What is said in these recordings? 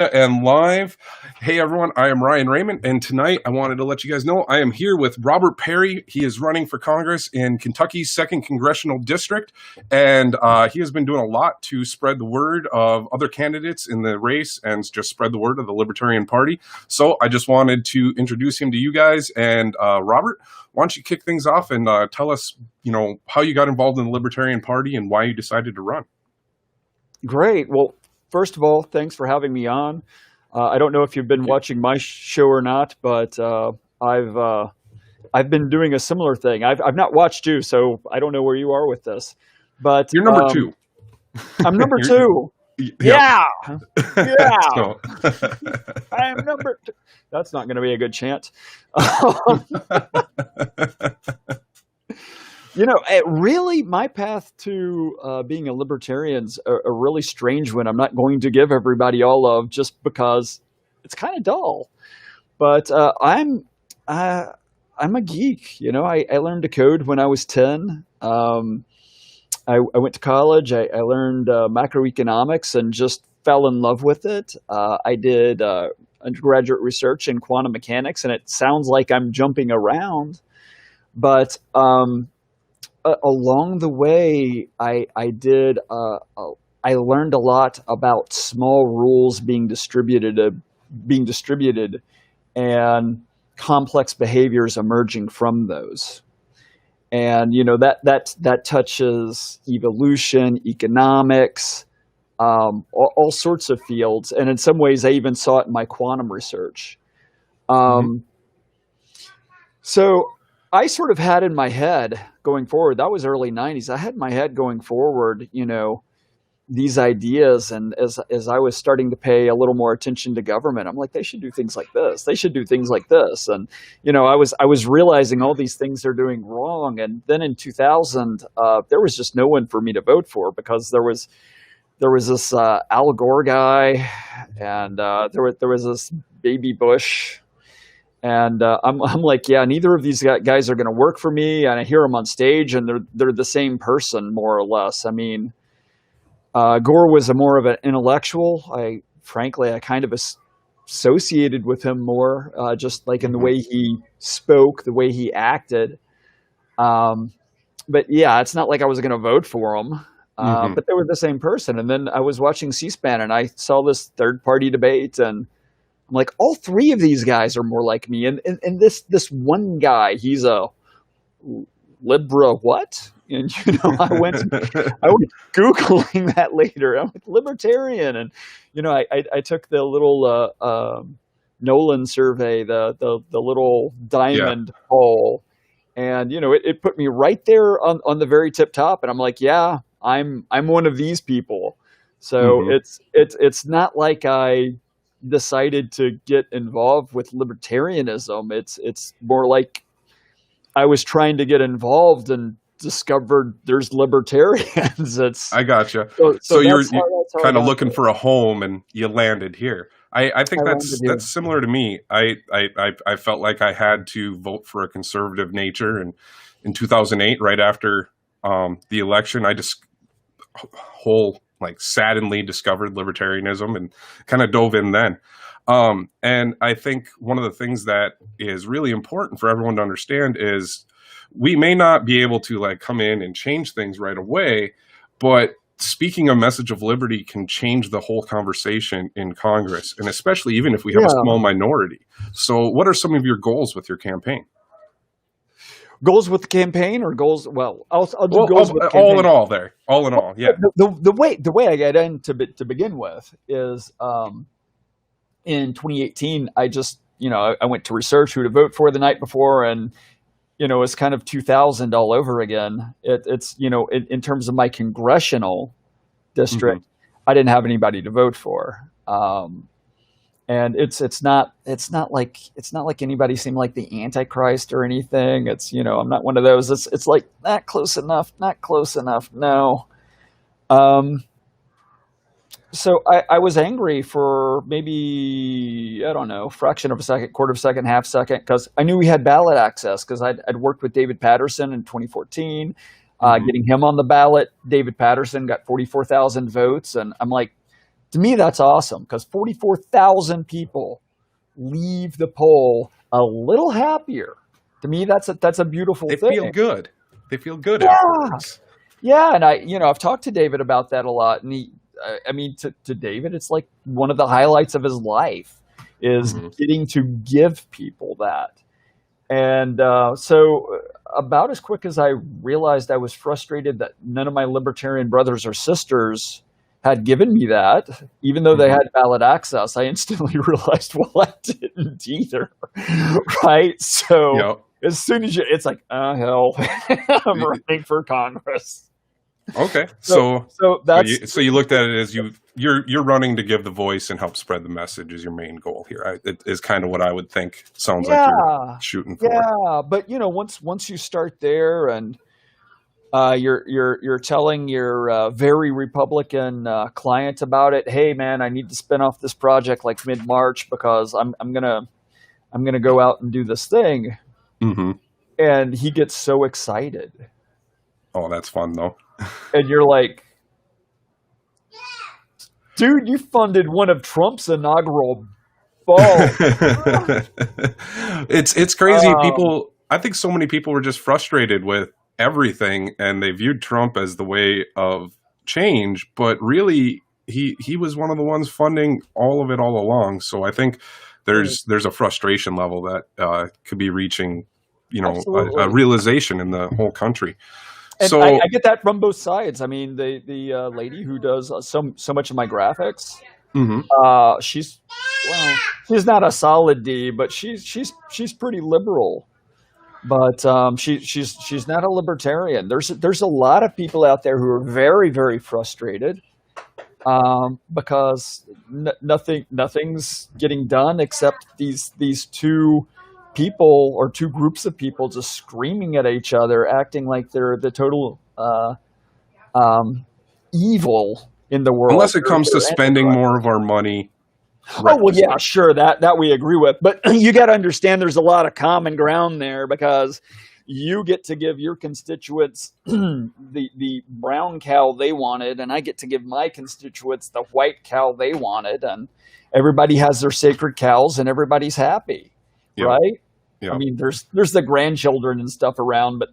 And live. Hey everyone, I am Ryan Raymond, and tonight I wanted to let you guys know I am here with Robert Perry. He is running for Congress in Kentucky's 2nd Congressional District, and he has been doing a lot to spread the word of other candidates in the race and just spread the word of the Libertarian Party. So I just wanted to introduce him to you guys. And Robert, why don't you kick things off and tell us, how you got involved in the Libertarian Party and why you decided to run? Great. Well, first of all, thanks for having me on. I don't know if you've been watching my show or not, but I've been doing a similar thing. I've not watched you, so I don't know where you are with this. But you're number two. I'm number two. Yep. Yeah. So. I am number two. That's not going to be a good chant. Really, my path to being a libertarian's a really strange one. I'm not going to give everybody all of just because it's kind of dull. But I'm a geek. I learned to code when I was 10. I went to college. I learned macroeconomics and just fell in love with it. I did undergraduate research in quantum mechanics, and it sounds like I'm jumping around, but along the way, I learned a lot about small rules being distributed, and complex behaviors emerging from those. And that touches evolution, economics, all sorts of fields. And in some ways, I even saw it in my quantum research. So I sort of had in my head going forward, that was early 90s. I had in my head going forward, these ideas. And as I was starting to pay a little more attention to government, I'm like, they should do things like this. They should do things like this. And, I was realizing all these things they're doing wrong. And then in 2000, there was just no one for me to vote for because there was this Al Gore guy, and there was this baby Bush. And I'm like, yeah, neither of these guys are going to work for me. And I hear them on stage, and they're the same person, more or less. I mean, Gore was more of an intellectual. I kind of associated with him more, just like in the way he spoke, the way he acted. But yeah, it's not like I was going to vote for him. But they were the same person. And then I was watching C-SPAN, and I saw this third-party debate, and I'm like, all three of these guys are more like me. And this one guy, he's a Libra what? And, I went Googling that later. I'm like, Libertarian. And, I took the little Nolan survey, the little diamond poll. And, it put me right there on the very tip top. And I'm like, yeah, I'm one of these people. So it's not like I decided to get involved with libertarianism. It's more like I was trying to get involved and discovered there's libertarians. I gotcha. So you're kind of looking for a home, and you landed here. I think that's similar to me. I felt like I had to vote for a conservative nature, and in 2008, right after the election, I just saddenly discovered libertarianism and kind of dove in then. And I think one of the things that is really important for everyone to understand is we may not be able to come in and change things right away, but speaking a message of liberty can change the whole conversation in Congress, and especially even if we have a small minority. So what are some of your goals with your campaign? Goals with the campaign, or goals? Well, I'll do goals with the campaign. All in all, there. All in all, yeah. The way I got in to begin with is in 2018. I just I went to research who to vote for the night before, and it's kind of 2000 all over again. It's in terms of my congressional district, I didn't have anybody to vote for. And it's not like anybody seemed like the Antichrist or anything. It's I'm not one of those. It's like not close enough, no. So I was angry for maybe, I don't know, fraction of a second, quarter of a second, half second, because I knew we had ballot access, because I'd worked with David Patterson in 2014, getting him on the ballot. David Patterson got 44,000 votes, and I'm like, to me, that's awesome because 44,000 people leave the poll a little happier. To me, that's a beautiful thing. They feel good. They feel good Yeah. afterwards. Yeah, and I've talked to David about that a lot, and to David, it's like one of the highlights of his life is getting to give people that. And so about as quick as I realized I was frustrated that none of my libertarian brothers or sisters had given me that, even though they had valid access, I instantly realized, well, I didn't either, right? So as soon as it's like, oh, hell, I'm running for Congress. Okay, so you looked at it as you're running to give the voice and help spread the message is your main goal here. It is kind of what I would think. Sounds like you're shooting for. Yeah, but once you start there and you're telling your very Republican client about it, hey man, I need to spin off this project like mid-March because I'm gonna go out and do this thing, and he gets so excited. Oh, that's fun though. And you're like, dude, you funded one of Trump's inaugural balls. It's crazy. I think so many people were just frustrated with everything, and they viewed Trump as the way of change. But really, he was one of the ones funding all of it all along. So I think there's a frustration level that could be reaching, a realization in the whole country. And so I get that from both sides. I mean, the lady who does so much of my graphics, she's not a solid D, but she's pretty liberal. But she's not a libertarian. There's a lot of people out there who are very, very frustrated because nothing's getting done except these two people or two groups of people just screaming at each other, acting like they're the total evil in the world. Unless it comes to spending more of our money. Oh, well, yeah, sure. That we agree with. But you got to understand there's a lot of common ground there because you get to give your constituents the brown cow they wanted, and I get to give my constituents the white cow they wanted, and everybody has their sacred cows and everybody's happy. Yep. Right? Yep. I mean, there's the grandchildren and stuff around, but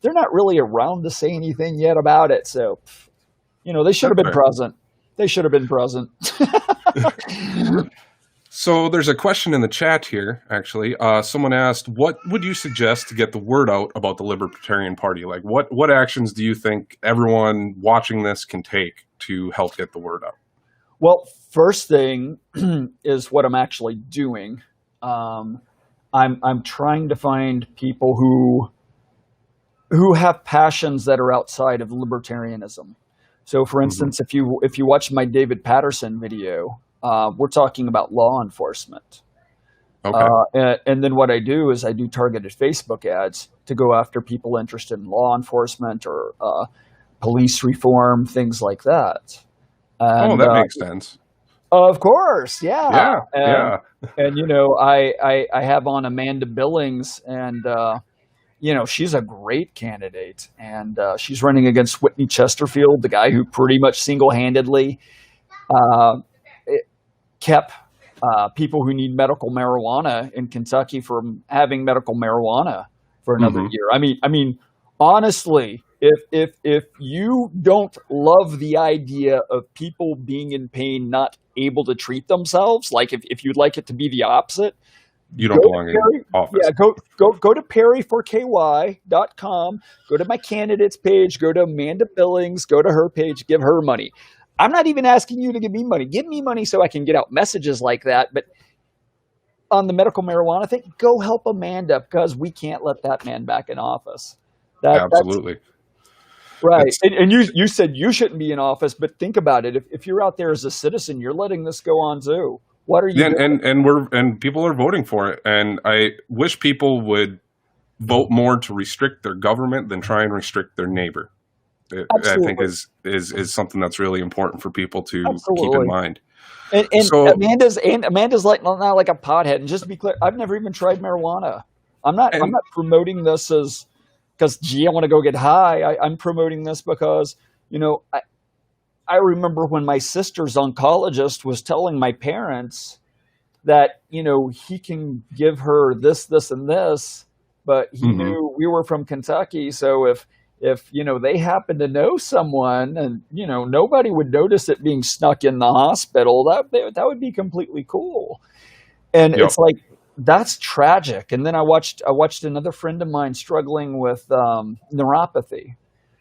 they're not really around to say anything yet about it. So, they should have been present. They should have been present. So there's a question in the chat here, actually. Someone asked, what would you suggest to get the word out about the Libertarian Party? Like, what actions do you think everyone watching this can take to help get the word out? Well, first thing is what I'm actually doing. I'm trying to find people who have passions that are outside of libertarianism. So, for instance, if you watch my David Patterson video, we're talking about law enforcement. Okay. And then what I do is I do targeted Facebook ads to go after people interested in law enforcement or police reform, things like that. And, that makes sense. Of course, yeah. Yeah. And I have on Amanda Billings, and she's a great candidate, and she's running against Whitney Chesterfield, the guy who pretty much single-handedly kept people who need medical marijuana in Kentucky from having medical marijuana for another year. I mean, honestly, if you don't love the idea of people being in pain, not able to treat themselves, like if you'd like it to be the opposite, you don't belong in office. Yeah, go to perryforky.com, go to my candidates page, go to Amanda Billings, go to her page, give her money. I'm not even asking you to give me money. Give me money so I can get out messages like that. But on the medical marijuana thing, go help Amanda because we can't let that man back in office. Absolutely. Right. And you said you shouldn't be in office, but think about it. If you're out there as a citizen, you're letting this go on too. What are you doing? And people are voting for it. And I wish people would vote more to restrict their government than try and restrict their neighbor. I think is something that's really important for people to keep in mind. And Amanda's like not like a pothead. And just to be clear, I've never even tried marijuana. I'm not promoting this because I want to go get high. I'm promoting this because I remember when my sister's oncologist was telling my parents that, he can give her this, this, and this, but he knew we were from Kentucky. So if they happen to know someone and, nobody would notice it being snuck in the hospital, that would be completely cool. And Yep. it's like, that's tragic. And then I watched another friend of mine struggling with neuropathy.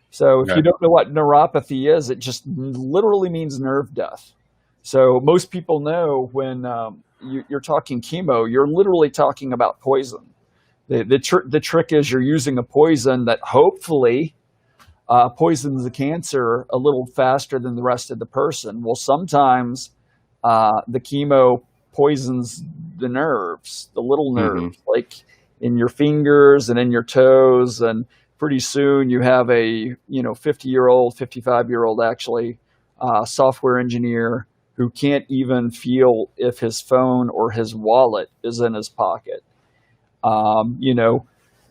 So if you don't know what neuropathy is, it just literally means nerve death. So most people know when you're talking chemo, you're literally talking about poison. The trick is you're using a poison that hopefully poisons the cancer a little faster than the rest of the person. Well, sometimes the chemo poisons the nerves, the little nerves, like in your fingers and in your toes, and pretty soon you have a 50-year-old, 55-year-old actually software engineer who can't even feel if his phone or his wallet is in his pocket. The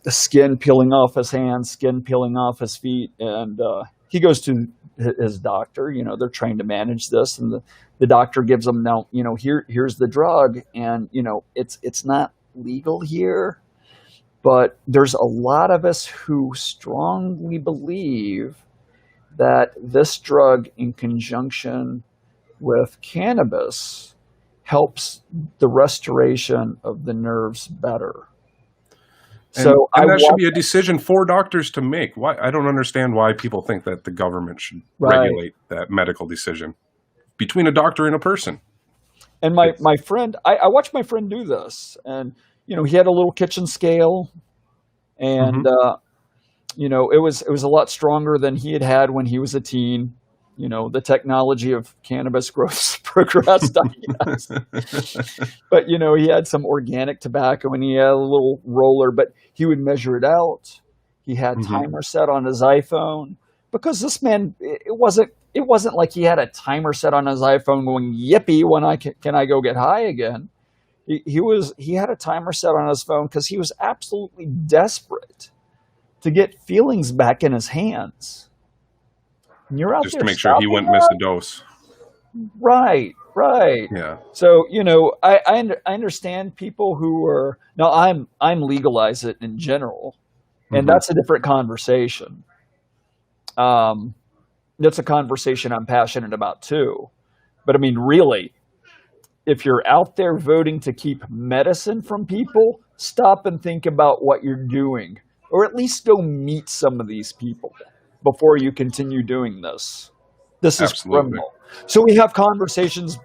skin peeling off his hands, skin peeling off his feet, and he goes to his doctor. They're trained to manage this, and the doctor gives him, now, here's the drug, and it's not legal here, but there's a lot of us who strongly believe that this drug, in conjunction with cannabis, helps the restoration of the nerves better. And that should be a decision for doctors to make. Why? I don't understand why people think that the government should regulate that medical decision between a doctor and a person. And my friend, I watched my friend do this, and he had a little kitchen scale, and it was a lot stronger than he had when he was a teen. The technology of cannabis growth progressed, I guess. But, he had some organic tobacco, and he had a little roller, but he would measure it out. He had timer set on his iPhone, because this man, it wasn't like he had a timer set on his iPhone going, yippee, can I go get high again? He had a timer set on his phone because he was absolutely desperate to get feelings back in his hands. And you're out just there to make sure he wouldn't miss a dose. Right. Yeah. So I understand people who are now. I'm legalize it in general, and that's a different conversation. That's a conversation I'm passionate about too. But I mean, really, if you're out there voting to keep medicine from people, stop and think about what you're doing, or at least go meet some of these people before you continue doing this. This is criminal. So we have conversations.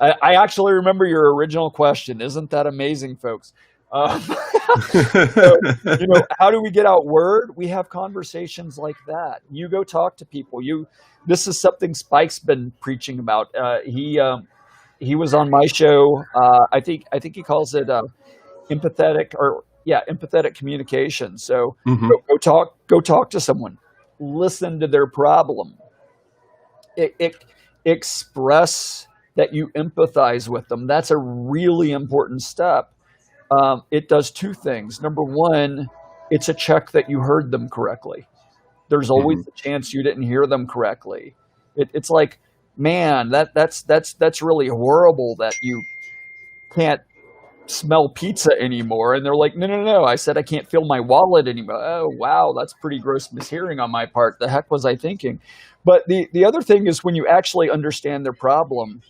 I actually remember your original question. Isn't that amazing, folks? So, how do we get out word? We have conversations like that. You go talk to people. This is something Spike's been preaching about. He was on my show. I think he calls it empathetic communication. So go talk to someone. Listen to their problem. Express that you empathize with them. That's a really important step. It does two things. Number one, it's a check that you heard them correctly. There's always a chance you didn't hear them correctly. It's like, man, that's really horrible that you can't smell pizza anymore. And they're like, no, I said I can't feel my wallet anymore. Oh, wow, that's pretty gross mishearing on my part. The heck was I thinking? But the other thing is, when you actually understand their problem,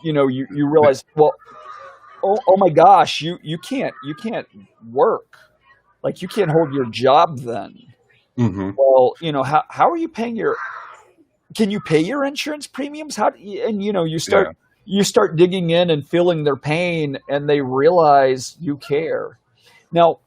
you realize, well, oh my gosh, you can't work. Like, you can't hold your job then. Well, how are you paying can you pay your insurance premiums? You start digging in and feeling their pain, and they realize you care. Now,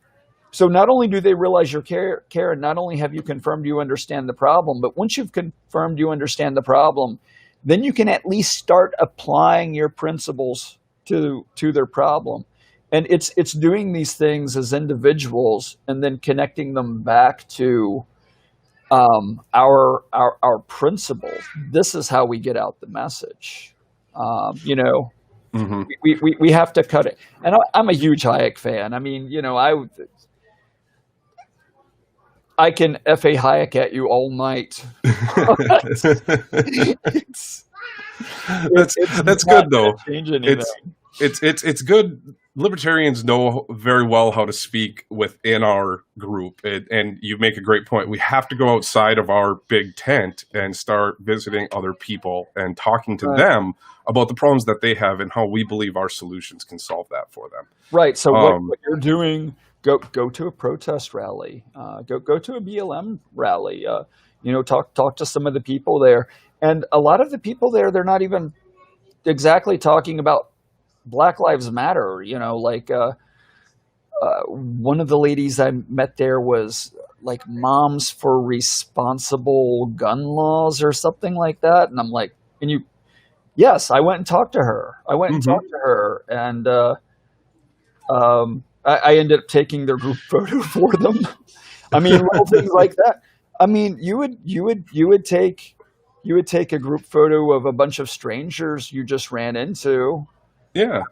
so not only do they realize your care, and not only have you confirmed you understand the problem, but once you've confirmed you understand the problem, then you can at least start applying your principles to their problem. And it's doing these things as individuals and then connecting them back to our principles. This is how we get out the message. We have to cut it. And I'm a huge Hayek fan. I mean, I can F.A. Hayek at you all night. it's, That's it's not good going though. to change anything. It's good. Libertarians know very well how to speak within our group, and you make a great point. We have to go outside of our big tent and start visiting other people and talking to them about the problems that they have and how we believe our solutions can solve that for them. Right. So what you're doing, go to a protest rally, go to a BLM rally. Talk to some of the people there, and a lot of the people there, they're not even exactly talking about Black Lives Matter. One of the ladies I met there was like Moms for Responsible Gun Laws or something like that, and I'm like, yes, I went and talked to her. And I ended up taking their group photo for them. I mean, little things like that. I mean, you would take a group photo of a bunch of strangers you just ran into. Yeah,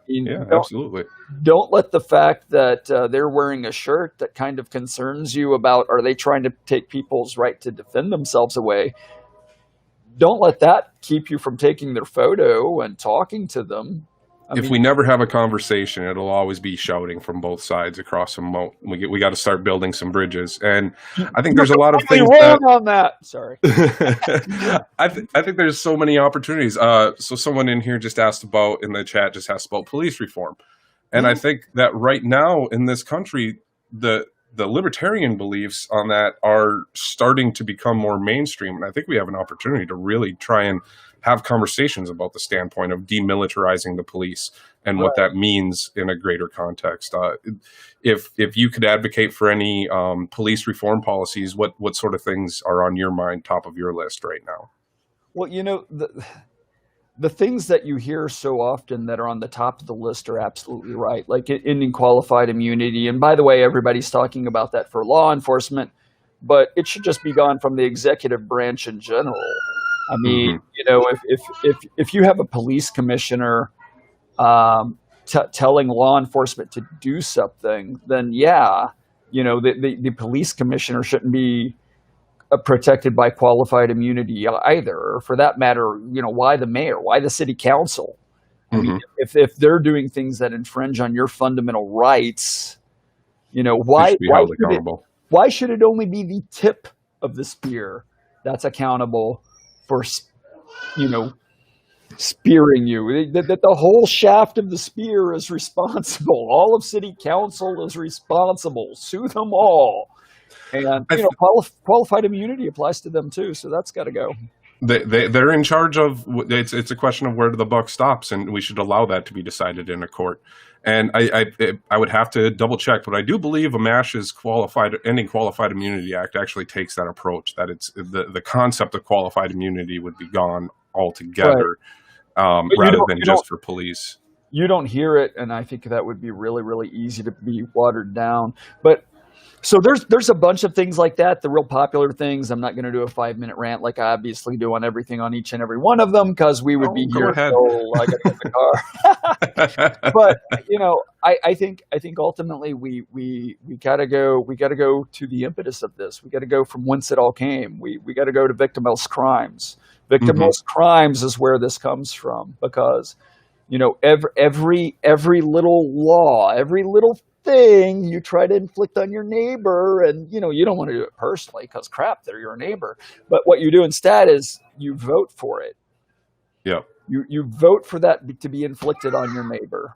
absolutely. Don't let the fact that they're wearing a shirt that kind of concerns you about, are they trying to take people's right to defend themselves away? Don't let that keep you from taking their photo and talking to them. If we never have a conversation, it'll always be shouting from both sides across a moat. We got to start building some bridges, and I think there's a lot of things wrong on that. Sorry, I think there's so many opportunities. So someone in here just asked about police reform, and I think that right now in this country, the libertarian beliefs on that are starting to become more mainstream, and I think we have an opportunity to really try and have conversations about the standpoint of demilitarizing the police and what that means in a greater context. If you could advocate for any police reform policies, what sort of things are on your mind, top of your list right now? Well, the things that you hear so often that are on the top of the list are absolutely right, like ending qualified immunity. And by the way, everybody's talking about that for law enforcement, but it should just be gone from the executive branch in general. I mean, if you have a police commissioner telling law enforcement to do something, then the police commissioner shouldn't be protected by qualified immunity either. Or for that matter, why the mayor? Why the city council? I mean, if they're doing things that infringe on your fundamental rights, why should it only be the tip of the spear that's accountable for, spearing you? That the whole shaft of the spear is responsible. All of city council is responsible. Sue them all. And qualified immunity applies to them too, so that's got to go. They're in charge of. It's a question of where the buck stops, and we should allow that to be decided in a court. And I would have to double check, but I do believe AMASH's ending qualified immunity act actually takes that approach, that it's the concept of qualified immunity would be gone altogether, rather than just for police. You don't hear it, and I think that would be really, really easy to be watered down. But so there's a bunch of things like that, the real popular things. I'm not going to do a 5-minute rant like I obviously do on everything on each and every one of them, because we would be here until I got to get in the car. But I think ultimately we gotta go to the impetus of this. We got to go from whence it all came. We got to go to victimless crimes. Victimless crimes is where this comes from, because every little law, every little thing you try to inflict on your neighbor, and you don't want to do it personally because they're your neighbor, but what you do instead is you vote for it. You vote for that to be inflicted on your neighbor.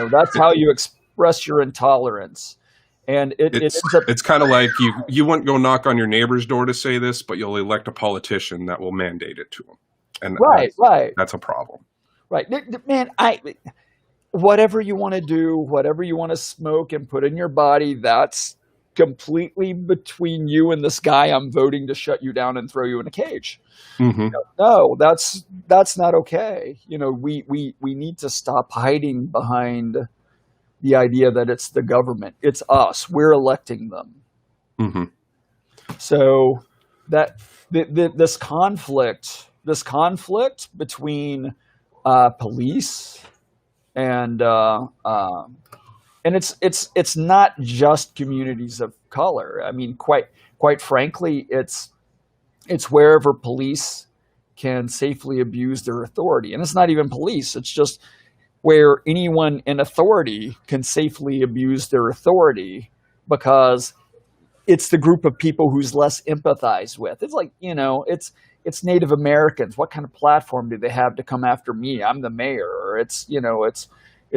That's how you express your intolerance. And it's kind of like you wouldn't go knock on your neighbor's door to say this, but you'll elect a politician that will mandate it to them, and that's a problem. Right, man. Whatever you want to do, whatever you want to smoke and put in your body, that's completely between you and this guy I'm voting to shut you down and throw you in a cage. No, that's not okay. We need to stop hiding behind the idea that it's the government. It's us. We're electing them. So that this conflict between police and it's not just communities of color. I mean, quite quite frankly, it's wherever police can safely abuse their authority. And it's not even police. It's just where anyone in authority can safely abuse their authority because it's the group of people who's less empathized with. It's like, it's Native Americans. What kind of platform do they have to come after me? I'm the mayor. Or it's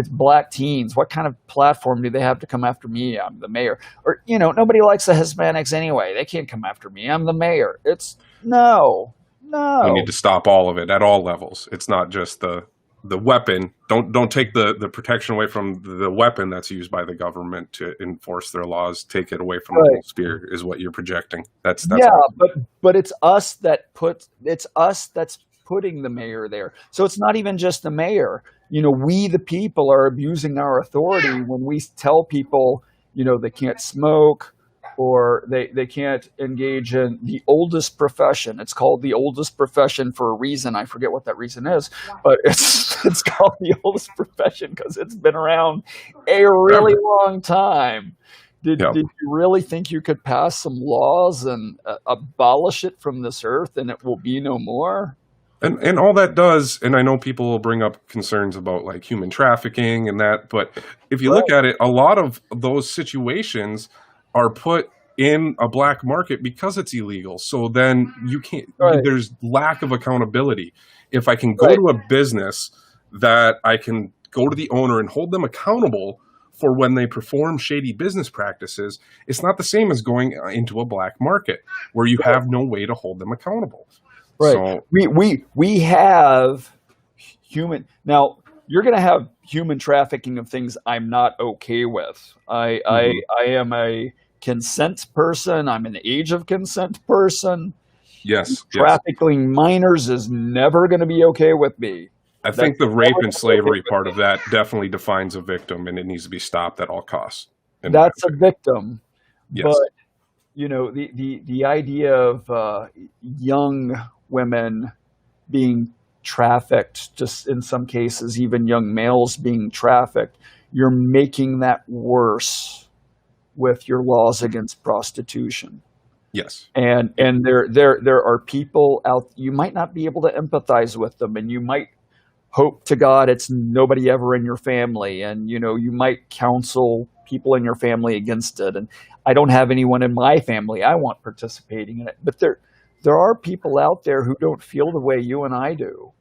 black teens. What kind of platform do they have to come after me? I'm the mayor. Or, nobody likes the Hispanics anyway. They can't come after me. I'm the mayor. It's no. We need to stop all of it at all levels. It's not just the weapon. Don't take the protection away from the weapon that's used by the government to enforce their laws. Take it away from the whole spear is what you're projecting. That's but it's us that's putting the mayor there. So it's not even just the mayor. We the people are abusing our authority when we tell people, they can't smoke or they can't engage in the oldest profession. It's called the oldest profession for a reason. I forget what that reason is, but it's called the oldest profession because it's been around a really long time. Did you really think you could pass some laws and abolish it from this earth and it will be no more? And all that does, and I know people will bring up concerns about like human trafficking and that, but if you look at it, a lot of those situations are put in a black market because it's illegal. So then you can't, there's lack of accountability. If I can go to a business that I can go to the owner and hold them accountable for when they perform shady business practices, it's not the same as going into a black market where you have no way to hold them accountable. Right. So, we have human. Now, you're going to have human trafficking of things I'm not okay with. I am a consent person. I'm an age of consent person. Yes. Trafficking minors is never going to be okay with me. I think the rape and slavery part of that definitely defines a victim, and it needs to be stopped at all costs. That's a victim. Yes. But, the idea of young women being trafficked, just in some cases, even young males being trafficked, you're making that worse with your laws against prostitution. Yes. And there are people out, you might not be able to empathize with them, and you might hope to God it's nobody ever in your family, and you might counsel people in your family against it. And I don't have anyone in my family I want participating in it, but there are people out there who don't feel the way you and I do.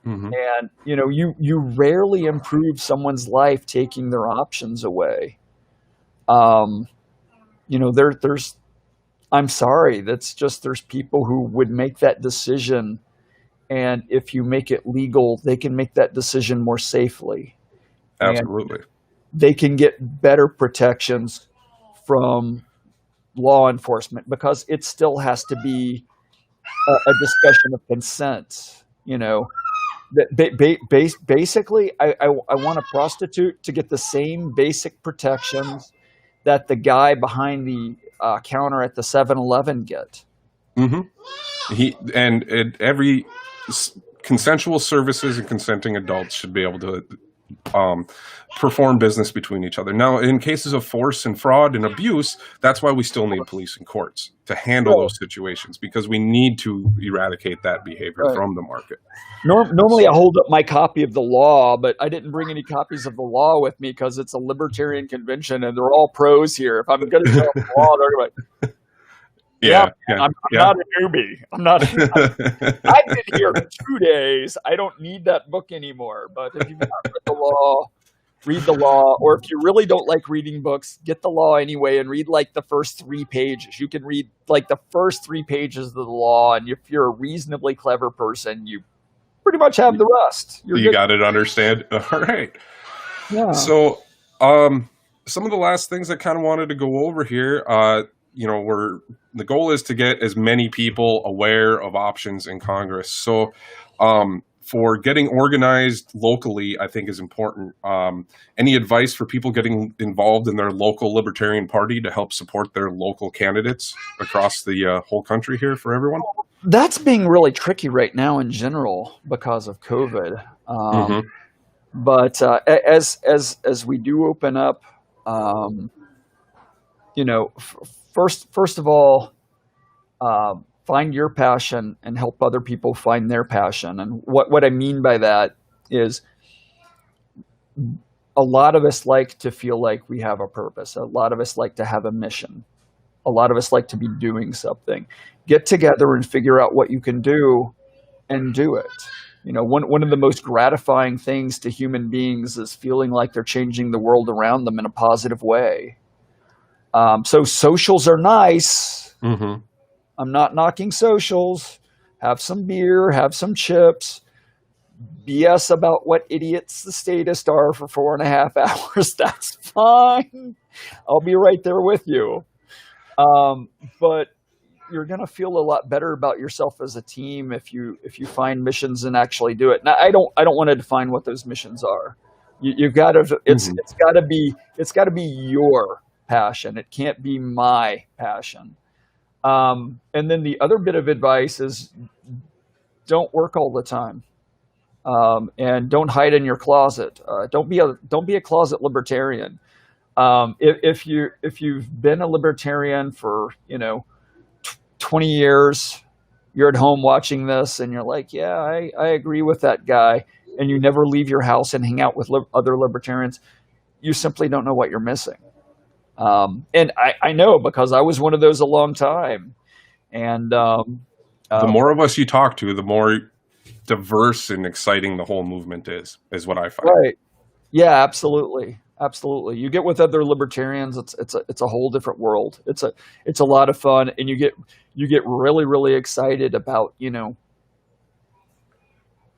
Mm-hmm. And you rarely improve someone's life taking their options away. There's I'm sorry, there's people who would make that decision, and if you make it legal, they can make that decision more safely. Absolutely. And they can get better protections from law enforcement because it still has to be a discussion of consent. Basically, I want a prostitute to get the same basic protections that the guy behind the counter at the 7-Eleven get. Mm-hmm. Every consensual services and consenting adults should be able to perform business between each other. Now, in cases of force and fraud and abuse, that's why we still need police and courts to handle those situations, because we need to eradicate that behavior from the market. Normally, I hold up my copy of the law, but I didn't bring any copies of the law with me because it's a libertarian convention and they're all pros here. If I'm going to tell the law, they're like, I'm not a newbie. I've been here 2 days. I don't need that book anymore. But if you've not read the law, read the law. Or if you really don't like reading books, get the law anyway and read like the first 3 pages. You can read like the first 3 pages of the law, and if you're a reasonably clever person, you pretty much have the rest. You got it, understand? All right. Yeah. So some of the last things I kind of wanted to go over here, the goal is to get as many people aware of options in Congress. So for getting organized locally, I think is important. Any advice for people getting involved in their local Libertarian Party to help support their local candidates across the whole country here for everyone? That's being really tricky right now in general because of COVID. But as we do open up, first of all, Find your passion and help other people find their passion. And what I mean by that is a lot of us like to feel like we have a purpose. A lot of us like to have a mission. A lot of us like to be doing something. Get together and figure out what you can do and do it. One of the most gratifying things to human beings is feeling like they're changing the world around them in a positive way. So socials are nice. Mm-hmm. I'm not knocking socials. Have some beer, have some chips. BS about what idiots the statists are for 4.5 hours. That's fine. I'll be right there with you. But you're going to feel a lot better about yourself as a team if you find missions and actually do it. Now, I don't want to define what those missions are. You've got to. It's got to be your passion. It can't be my passion. And then the other bit of advice is don't work all the time. And don't hide in your closet. Don't be a closet libertarian. If you've been a libertarian for 20 years, you're at home watching this, and you're like, yeah, I agree with that guy, and you never leave your house and hang out with other libertarians, you simply don't know what you're missing. And I know, because I was one of those a long time. And the more of us you talk to, the more diverse and exciting the whole movement is what I find. Right. Yeah, absolutely. Absolutely. You get with other libertarians, it's a whole different world. It's a lot of fun, and you get really, really excited about,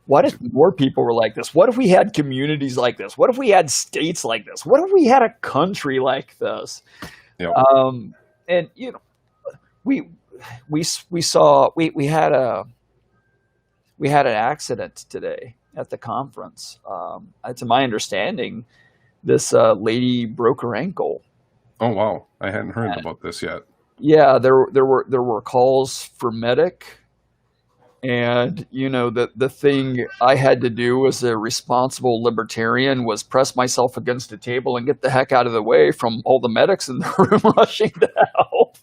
what if more people were like this? What if we had communities like this? What if we had states like this? What if we had a country like this? Yep. And we had an accident today at the conference. To my understanding, this lady broke her ankle. Oh wow! I hadn't heard about this yet. Yeah, there were calls for medic, and the thing I had to do as a responsible libertarian was press myself against a table and get the heck out of the way from all the medics in the room rushing to help.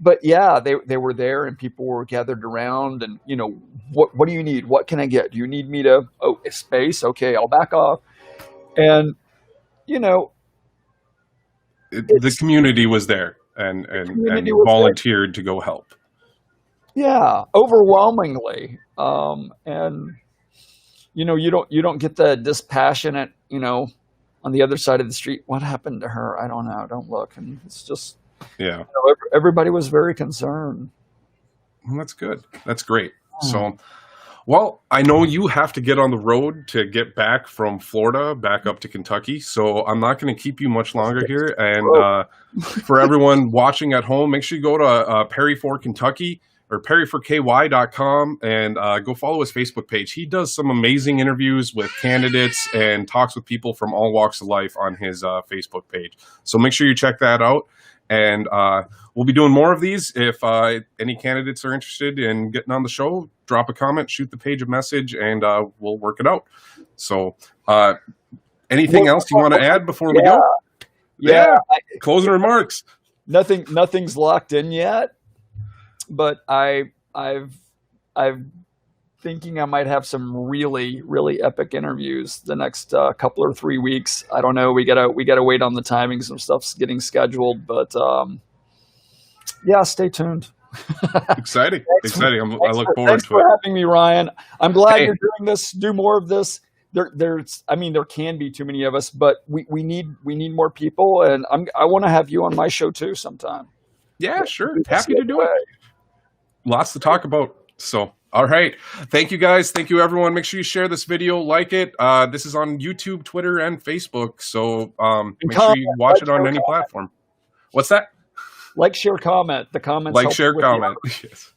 But yeah, they were there, and people were gathered around, and what do you need? What can I get? Do you need me to space? Okay, I'll back off. And the community was there and volunteered to go help. Yeah, overwhelmingly. And you don't get the dispassionate, on the other side of the street, what happened to her? I don't know. Don't look. And it's just, yeah. Everybody was very concerned. Well, that's good. That's great. So, well, I know you have to get on the road to get back from Florida back up to Kentucky, so I'm not going to keep you much longer here. And for everyone watching at home, make sure you go to Perry for Kentucky or perryforky.com and go follow his Facebook page. He does some amazing interviews with candidates and talks with people from all walks of life on his Facebook page. So make sure you check that out. And we'll be doing more of these. If any candidates are interested in getting on the show, drop a comment, shoot the page a message, and we'll work it out. So anything else you want to add before we go? Yeah. Closing remarks. Nothing's locked in yet, but I've thinking I might have some really, really epic interviews the next couple or 3 weeks. I don't know. We gotta wait on the timing. Some stuff's getting scheduled, but yeah, stay tuned. Exciting. I look forward thanks to for it. having me, Ryan. I'm glad you're doing this. Do more of this. There can be too many of us, but we need more people, and I want to have you on my show too sometime. Yeah, sure. Happy to do it. Lots to talk about. So. All right. Thank you, guys. Thank you, everyone. Make sure you share this video, like it. This is on YouTube, Twitter, and Facebook. So make sure you watch it on any platform. What's that? Like, share, comment. The comments. Like, share, comment. Yes.